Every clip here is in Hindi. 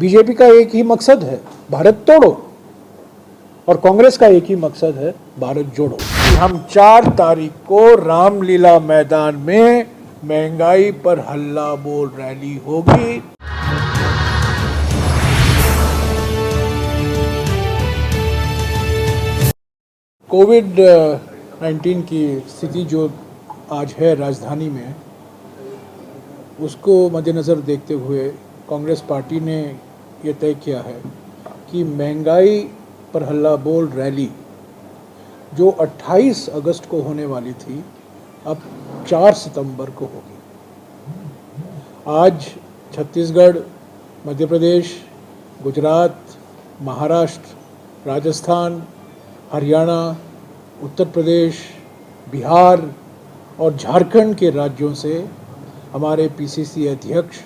बीजेपी का एक ही मकसद है, भारत तोड़ो, और कांग्रेस का एक ही मकसद है, भारत जोड़ो। हम 4 तारीख को रामलीला मैदान में महंगाई पर हल्ला बोल रैली होगी। कोविड-19 की स्थिति जो आज है राजधानी में, उसको मद्देनज़र देखते हुए कांग्रेस पार्टी ने ये तय किया है कि महंगाई पर हल्ला बोल रैली जो 28 अगस्त को होने वाली थी, अब 4 सितंबर को होगी। आज छत्तीसगढ़, मध्य प्रदेश, गुजरात, महाराष्ट्र, राजस्थान, हरियाणा, उत्तर प्रदेश, बिहार और झारखंड के राज्यों से हमारे पीसीसी अध्यक्ष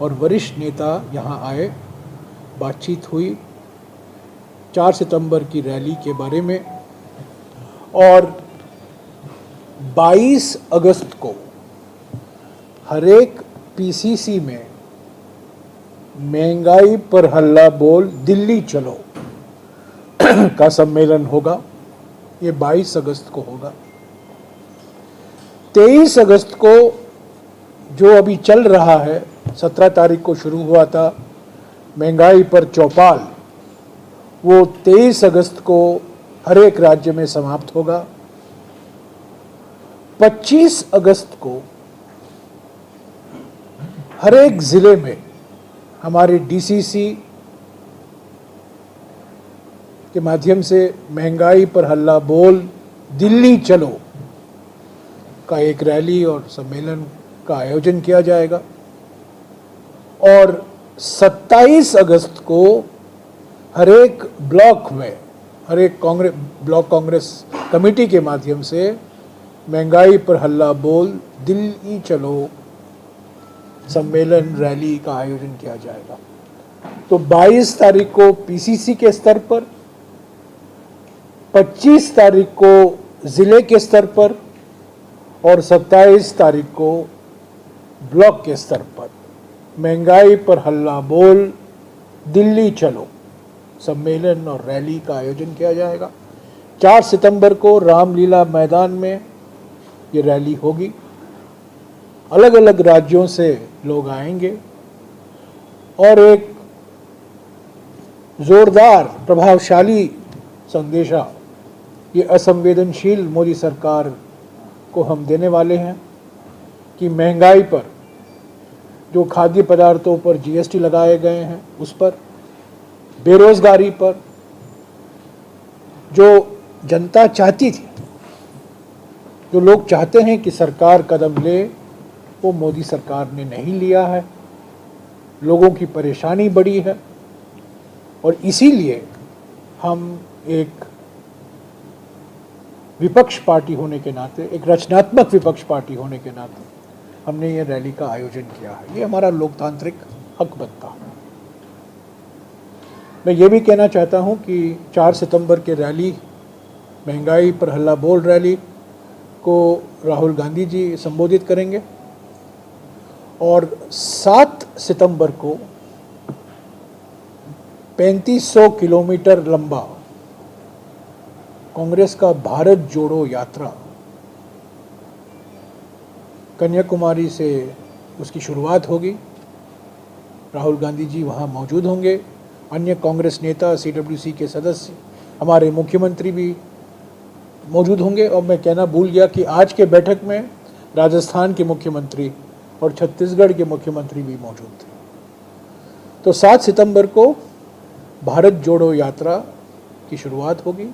और वरिष्ठ नेता यहाँ आए, बातचीत हुई 4 सितंबर की रैली के बारे में। और 22 अगस्त को हर एक पीसीसी में महंगाई पर हल्ला बोल दिल्ली चलो का सम्मेलन होगा। ये 22 अगस्त को होगा। 23 अगस्त को जो अभी चल रहा है, 17 तारीख को शुरू हुआ था महंगाई पर चौपाल, वो 23 अगस्त को हर एक राज्य में समाप्त होगा। 25 अगस्त को हर एक जिले में हमारे डीसीसी के माध्यम से महंगाई पर हल्ला बोल दिल्ली चलो का एक रैली और सम्मेलन का आयोजन किया जाएगा। और 27 अगस्त को हर एक ब्लॉक में, हर एक ब्लॉक कांग्रेस कमेटी के माध्यम से महंगाई पर हल्ला बोल दिल्ली चलो सम्मेलन रैली का आयोजन किया जाएगा। तो 22 तारीख को पीसीसी के स्तर पर, 25 तारीख को जिले के स्तर पर और 27 तारीख को ब्लॉक के स्तर पर महंगाई पर हल्ला बोल दिल्ली चलो सम्मेलन और रैली का आयोजन किया जाएगा। 4 सितंबर को रामलीला मैदान में ये रैली होगी। अलग अलग राज्यों से लोग आएंगे और एक जोरदार प्रभावशाली संदेशा ये असंवेदनशील मोदी सरकार को हम देने वाले हैं कि महंगाई पर, जो खाद्य पदार्थों पर जीएसटी लगाए गए हैं उस पर, बेरोजगारी पर, जो जनता चाहती थी, जो लोग चाहते हैं कि सरकार कदम ले, वो मोदी सरकार ने नहीं लिया है। लोगों की परेशानी बढ़ी है और इसीलिए हम एक विपक्ष पार्टी होने के नाते, एक रचनात्मक विपक्ष पार्टी होने के नाते हमने ये रैली का आयोजन किया है। ये हमारा लोकतांत्रिक हक बनता है। मैं ये भी कहना चाहता हूँ कि 4 सितंबर के रैली, महंगाई पर हल्ला बोल रैली को राहुल गांधी जी संबोधित करेंगे और 7 सितंबर को 3500 किलोमीटर लंबा कांग्रेस का भारत जोड़ो यात्रा कन्याकुमारी से उसकी शुरुआत होगी। राहुल गांधी जी वहाँ मौजूद होंगे, अन्य कांग्रेस नेता, सीडब्ल्यूसी के सदस्य, हमारे मुख्यमंत्री भी मौजूद होंगे। और मैं कहना भूल गया कि आज के बैठक में राजस्थान के मुख्यमंत्री और छत्तीसगढ़ के मुख्यमंत्री भी मौजूद थे। तो 7 सितंबर को भारत जोड़ो यात्रा की शुरुआत होगी।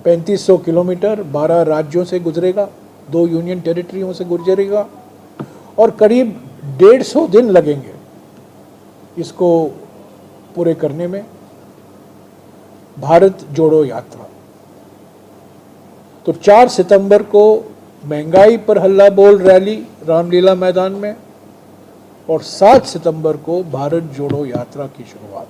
3500 किलोमीटर 12 राज्यों से गुजरेगा, 2 यूनियन टेरिटरियों से गुजरेगा और करीब 150 दिन लगेंगे इसको पूरे करने में। भारत जोड़ो यात्रा तो 4 सितंबर को महंगाई पर हल्ला बोल रैली रामलीला मैदान में और 7 सितंबर को भारत जोड़ो यात्रा की शुरुआत।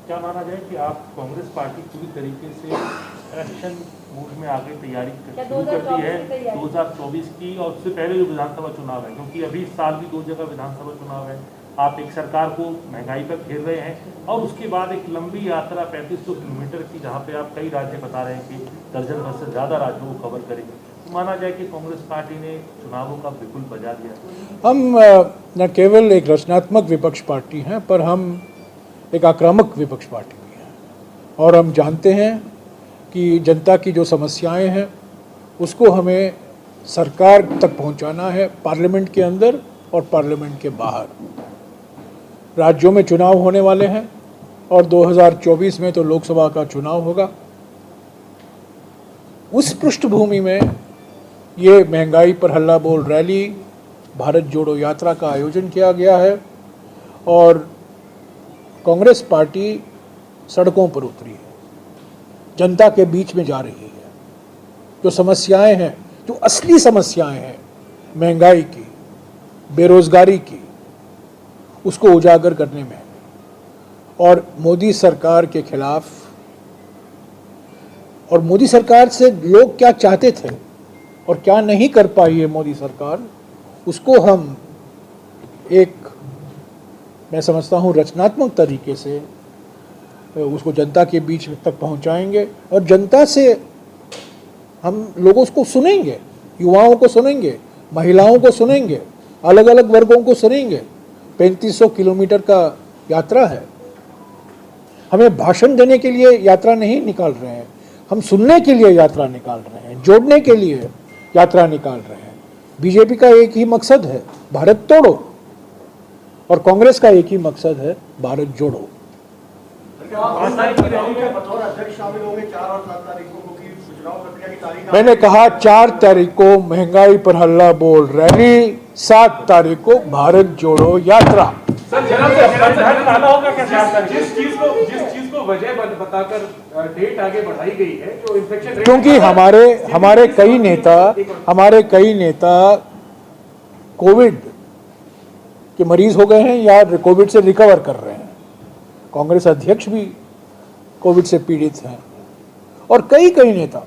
क्या माना जाए कि आप कांग्रेस पार्टी पूरी तरीके से इलेक्शन मूड में आगे तैयारी शुरू करती है 2024 की, और उससे पहले जो विधानसभा चुनाव है, क्योंकि अभी इस साल भी 2 जगह विधानसभा चुनाव है, आप एक सरकार को महंगाई पर घेर रहे हैं और उसके बाद एक लंबी यात्रा 3500 किलोमीटर की, जहाँ पे आप कई राज्य बता रहे हैं कि दर्जन भर से ज़्यादा राज्यों को कवर करेंगे। माना जाए कि कांग्रेस पार्टी ने चुनावों का बिल्कुल बजा दिया। हम न केवल एक रचनात्मक विपक्ष पार्टी हैं, पर हम एक आक्रामक विपक्ष पार्टी भी हैं, और हम जानते हैं कि जनता की जो समस्याएं हैं उसको हमें सरकार तक पहुंचाना है, पार्लियामेंट के अंदर और पार्लियामेंट के बाहर। राज्यों में चुनाव होने वाले हैं और 2024 में तो लोकसभा का चुनाव होगा। उस पृष्ठभूमि में ये महंगाई पर हल्ला बोल रैली, भारत जोड़ो यात्रा का आयोजन किया गया है और कांग्रेस पार्टी सड़कों पर उतरी है, जनता के बीच में जा रही है। जो समस्याएं हैं, जो असली समस्याएं हैं महंगाई की, बेरोजगारी की, उसको उजागर करने में, और मोदी सरकार के खिलाफ, और मोदी सरकार से लोग क्या चाहते थे और क्या नहीं कर पाई है मोदी सरकार, उसको हम एक, मैं समझता हूँ, रचनात्मक तरीके से उसको जनता के बीच तक पहुँचाएंगे और जनता से हम लोगों को सुनेंगे, युवाओं को सुनेंगे, महिलाओं को सुनेंगे, अलग अलग वर्गों को सुनेंगे। 3500 किलोमीटर का यात्रा है। हमें भाषण देने के लिए यात्रा नहीं निकाल रहे हैं, हम सुनने के लिए यात्रा निकाल रहे हैं, जोड़ने के लिए यात्रा निकाल रहे हैं। बीजेपी का एक ही मकसद है, भारत तोड़ो, और कांग्रेस का एक ही मकसद है, भारत जोड़ो। मैंने कहा 4 तारीख को महंगाई पर हल्ला बोल रैली, 7 तारीख को भारत जोड़ो यात्रा। जिस चीज को वजह बताकर डेट आगे बढ़ाई गई है, जो इन्फेक्शन, क्योंकि हमारे कई नेता कोविड के मरीज हो गए हैं या कोविड से रिकवर कर रहे हैं। कांग्रेस अध्यक्ष भी कोविड से पीड़ित हैं और कई नेता।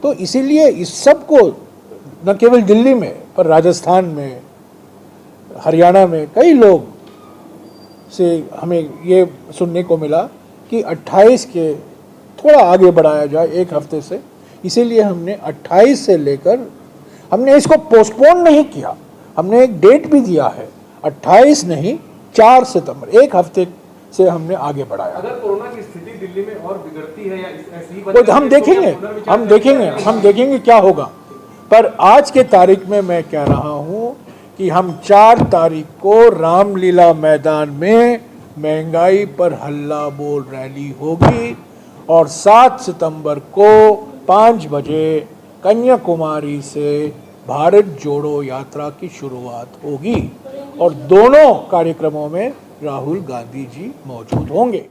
तो इसीलिए इस सब को न केवल दिल्ली में, पर राजस्थान में, हरियाणा में कई लोग से हमें ये सुनने को मिला कि 28 के थोड़ा आगे बढ़ाया जाए, 1 हफ्ते से। इसीलिए हमने 28 से लेकर, हमने इसको पोस्टपोन नहीं किया, हमने एक डेट भी दिया है, 28 नहीं 4 सितंबर, 1 हफ्ते से हमने आगे बढ़ाया। अगर कोरोना की स्थिति दिल्ली में और बिगड़ती है या ऐसी तो हम देखेंगे क्या होगा। पर आज के तारीख में मैं कह रहा हूं कि हम 4 तारीख को रामलीला मैदान में महंगाई पर हल्ला बोल रैली होगी और 7 सितंबर को 5 बजे कन्याकुमारी से भारत जोड़ो यात्रा की शुरुआत होगी और दोनों कार्यक्रमों में राहुल गांधी जी मौजूद होंगे।